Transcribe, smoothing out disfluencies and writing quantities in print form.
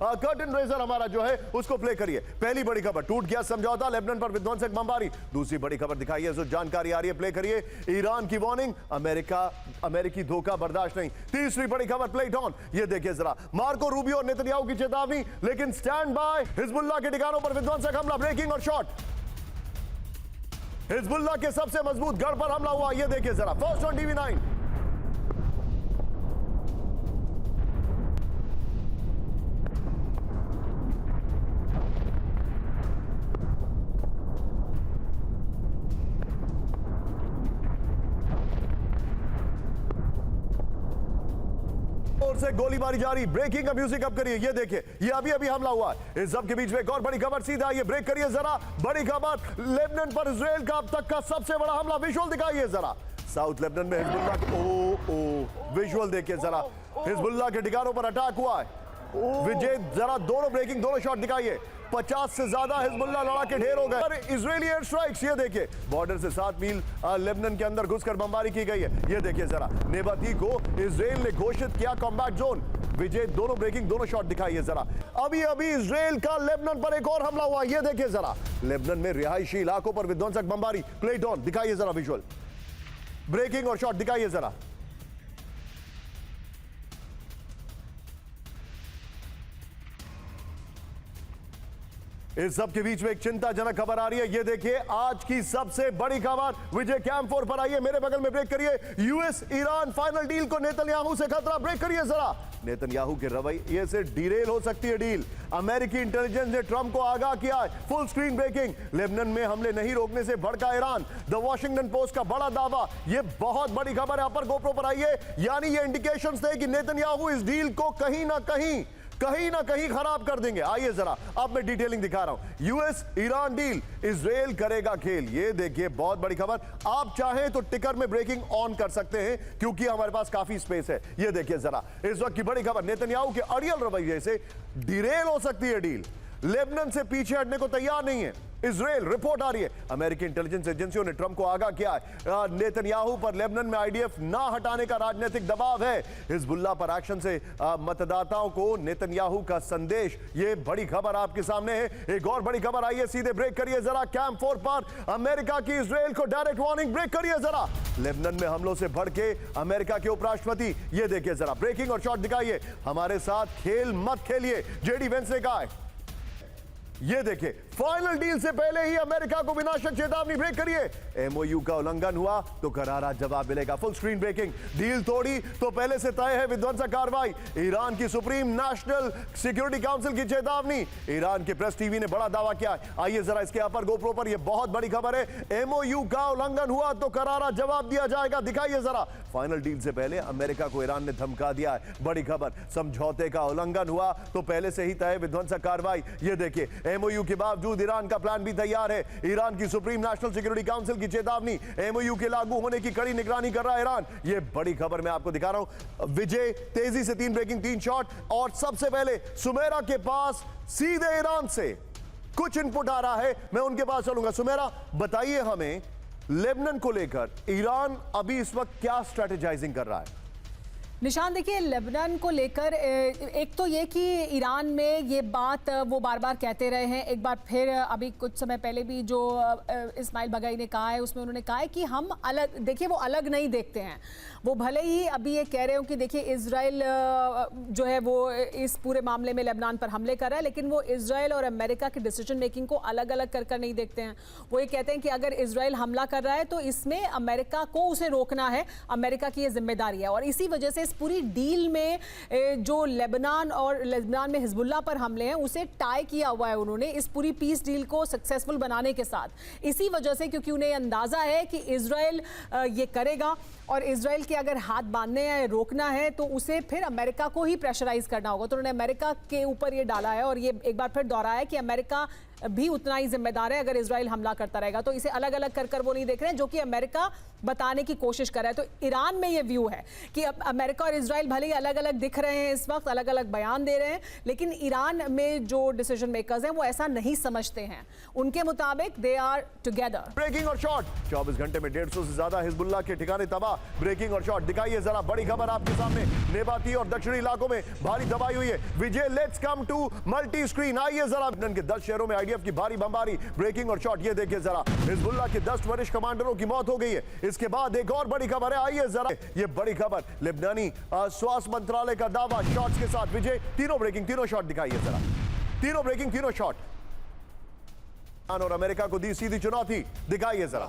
Curtain raiser हमारा जो है उसको प्ले करिए। पहली बड़ी खबर, टूट गया समझौता, लेबनान पर विध्वंसक बमबारी। दूसरी बड़ी खबर दिखाइए, जो जानकारी आ रही है प्ले करिए। ईरान की वार्निंग, अमेरिकी धोखा बर्दाश्त नहीं। तीसरी बड़ी खबर प्ले ऑन, ये देखिए जरा, मार्को रूबियो और नेतन्याहू की चेतावनी, लेकिन स्टैंड बाय, हिजबुल्लाह के ठिकानों पर विध्वंसक हमला, ब्रेकिंग और शॉट। हिजबुल्लाह के सबसे मजबूत गढ़ पर हमला हुआ, ये देखिए जरा, फर्स्ट ऑन टीवी9। से गोलीबारी जारी, ब्रेकिंग का म्यूजिक अप करिए, ये देखिए, ये अभी अभी हमला हुआ है। इस सब के बीच में एक और बड़ी खबर, सीधा ये ब्रेक करिए जरा, बड़ी खबर, लेबनान पर इजराइल का अब तक का सबसे बड़ा हमला, विजुअल दिखाइए जरा। साउथ लेबनान में हिजबुल्लाह, विजुअल देखिए जरा, हिजबुल्लाह के ठिकानों पर अटैक हुआ है। विजय जरा, दोनों ब्रेकिंग, दोनों शॉट दिखाइए। 50 से ज्यादा हिजबुल्लाह लड़ाके ढेर हो गए। इजरायली एयर स्ट्राइक्स, ये देखिए, बॉर्डर से 7 मील लेबनान के अंदर घुसकर बमबारी की गई है। ये देखिए जरा, नेबाती को इजराइल ने घोषित किया कॉम्बैट जोन। विजय, दोनों ब्रेकिंग, दोनों शॉट दिखाइए जरा। अभी अभी इजराइल का लेबनान पर एक और हमला हुआ, ये देखिए जरा, लेबनान में रिहायशी इलाकों पर विध्वंसक बमबारी, प्लेट ऑन दिखाइए जरा, विजुअल, ब्रेकिंग और शॉट दिखाइए जरा। इस सब के बीच में एक चिंताजनक खबर आ रही है, ये देखिए, आज की सबसे बड़ी खबर, विजय कैंप 4 पर आइए, मेरे बगल में ब्रेक करिए। यूएस ईरान फाइनल डील को नेतन्याहू से खतरा, ब्रेक करिए जरा। नेतन्याहू के रवैये से डिरेल हो सकती है डील। अमेरिकी इंटेलिजेंस ने ट्रंप को आगाह किया है, फुल स्क्रीन ब्रेकिंग। लेबनान में हमले नहीं रोकने से भड़का ईरान, द वॉशिंगटन पोस्ट का बड़ा दावा। ये बहुत बड़ी खबर है, अपर गोप्रो पर आइए, यानी ये इंडिकेशंस थे कि नेतन्याहू इस डील को कहीं ना कहीं खराब कर देंगे। आइए जरा, अब मैं डिटेलिंग दिखा रहा हूं। यूएस ईरान डील, इजराइल करेगा खेल, ये देखिए, बहुत बड़ी खबर। आप चाहें तो टिकर में ब्रेकिंग ऑन कर सकते हैं, क्योंकि हमारे पास काफी स्पेस है। ये देखिए जरा, इस वक्त की बड़ी खबर, नेतन्याहू के अड़ियल रवैये से डिरेल हो सकती है डील। लेबनान से पीछे हटने को तैयार नहीं है इजराइल, रिपोर्ट आ रही है। अमेरिकी इंटेलिजेंस एजेंसियों ने ट्रंप को आगाह किया है, नेतन्याहू पर लेबनान में आईडीएफ ना हटाने का राजनीतिक दबाव है। हिजबुल्लाह पर एक्शन से मतदाताओं को नेतन्याहू का संदेश, ये बड़ी खबर आपके सामने है। एक और बड़ी खबर आई है, सीधे ब्रेक करिए जरा, कैंप 4 पर अमेरिका की इजराइल को डायरेक्ट वार्निंग, ब्रेक करिए जरा। लेबनान में हमलों से भड़के अमेरिका के उपराष्ट्रपति, ये देखिए जरा, ब्रेकिंग और शॉट दिखाइए। हमारे साथ खेल मत खेलिए, जेडी वेंस ने कहा है। ये देखिए, फाइनल डील से पहले ही अमेरिका को विनाशक चेतावनी, ब्रेक करिए। एमओयू का उल्लंघन हुआ तो करारा जवाब मिलेगा, फुल स्क्रीन ब्रेकिंग। डील तोड़ी तो पहले से तय है विध्वंसक कार्रवाई। ईरान की सुप्रीम नेशनल सिक्योरिटी काउंसिल की चेतावनी, ईरान के प्रेस टीवी ने बड़ा दावा किया है। आइए जरा इसके अपर गोप्रो पर, यह बहुत बड़ी खबर है, एमओयू का उल्लंघन हुआ तो करारा जवाब दिया जाएगा, दिखाइए जरा। फाइनल डील से पहले अमेरिका को ईरान ने धमका दिया है, बड़ी खबर, समझौते का उल्लंघन हुआ तो पहले से ही तय विध्वंसक कार्रवाई। ये देखिए, एमओयू के बावजूद ईरान का प्लान भी तैयार है। ईरान की सुप्रीम नेशनल सिक्योरिटी काउंसिल की चेतावनी, एमओयू के लागू होने की कड़ी निगरानी कर रहा है ईरान। ये बड़ी खबर मैं आपको दिखा रहा हूं। विजय, तेजी से 3 ब्रेकिंग, 3 शॉट। और सबसे पहले सुमेरा के पास सीधे ईरान से कुछ इनपुट आ रहा है, मैं उनके पास चलूंगा। सुमेरा, बताइए हमें, लेबनान को लेकर ईरान अभी इस वक्त क्या स्ट्रेटेजाइजिंग कर रहा है? निशान, देखिए, लेबनान को लेकर एक तो ये कि ईरान में ये बात वो बार बार कहते रहे हैं, एक बार फिर अभी कुछ समय पहले भी जो इस्माइल बगाई ने कहा है, उसमें उन्होंने कहा है कि हम अलग, देखिए, वो अलग नहीं देखते हैं। वो भले ही अभी ये कह रहे हो कि देखिए इजराइल जो है वो इस पूरे मामले में लेबनान पर हमले कर रहा है, लेकिन वो इजराइल और अमेरिका की डिसीजन मेकिंग को अलग अलग कर नहीं देखते हैं। वो ये कहते हैं कि अगर इजराइल हमला कर रहा है तो इसमें अमेरिका को उसे रोकना है, अमेरिका की ये जिम्मेदारी है। और इसी वजह से इस पूरी डील में जो लेबनान में हिजबुल्लाह पर हमले हैं उसे टाई किया हुआ है उन्होंने इस पूरी पीस डील को सक्सेसफुल बनाने के साथ। इसी वजह से, क्योंकि उन्हें अंदाजा है कि इजराइल ये करेगा और इजराइल के अगर हाथ बांधने हैं, रोकना है, तो उसे फिर अमेरिका को ही प्रेशराइज करना होगा। तो उन्होंने अमेरिका के ऊपर ये डाला है और ये एक बार फिर दोहराया है कि अमेरिका भी उतना ही जिम्मेदार है अगर इजराइल हमला करता रहेगा। तो इसे अलग अलग कर वो नहीं देख रहे हैं, जो कि अमेरिका बताने की कोशिश कर रहा है। तो ईरान में ये व्यू है कि अब अमेरिका और इजराइल भले ही अलग अलग दिख रहे हैं, इस वक्त अलग अलग बयान दे रहे हैं, लेकिन ईरान में जो डिसीजन मेकर्स हैं वो ऐसा नहीं समझते हैं। उनके मुताबिक दे आर टुगेदर। ब्रेकिंग और शॉट, 24 घंटे में 150 से ज्यादा हिजबुल्लाह के ठिकाने तबाह। ब्रेकिंग और शॉट दिखाइए जरा, बड़ी खबर आपके सामने। नेबाती और दक्षिणी इलाकों में भारी तबाही हुई है। Vijay, let's come to multi screen. आइए जरा, लबनान के 10 शहरों में आईडीएफ की भारी बमबारी। ब्रेकिंग और शॉट, ये देखिए जरा, हिजबुल्लाह के 10 वरिष्ठ कमांडरों की मौत हो गई है। इसके बाद एक और बड़ी खबर है, आइए जरा, ये बड़ी खबर, लेबनानी स्वास्थ्य मंत्रालय का दावा शॉट्स के साथ। विजय, तीनों ब्रेकिंग, तीनों शॉट दिखाइए जरा, तीनों ब्रेकिंग, तीनों शॉट। और अमेरिका को दी सीधी चुनौती, दिखाइए जरा।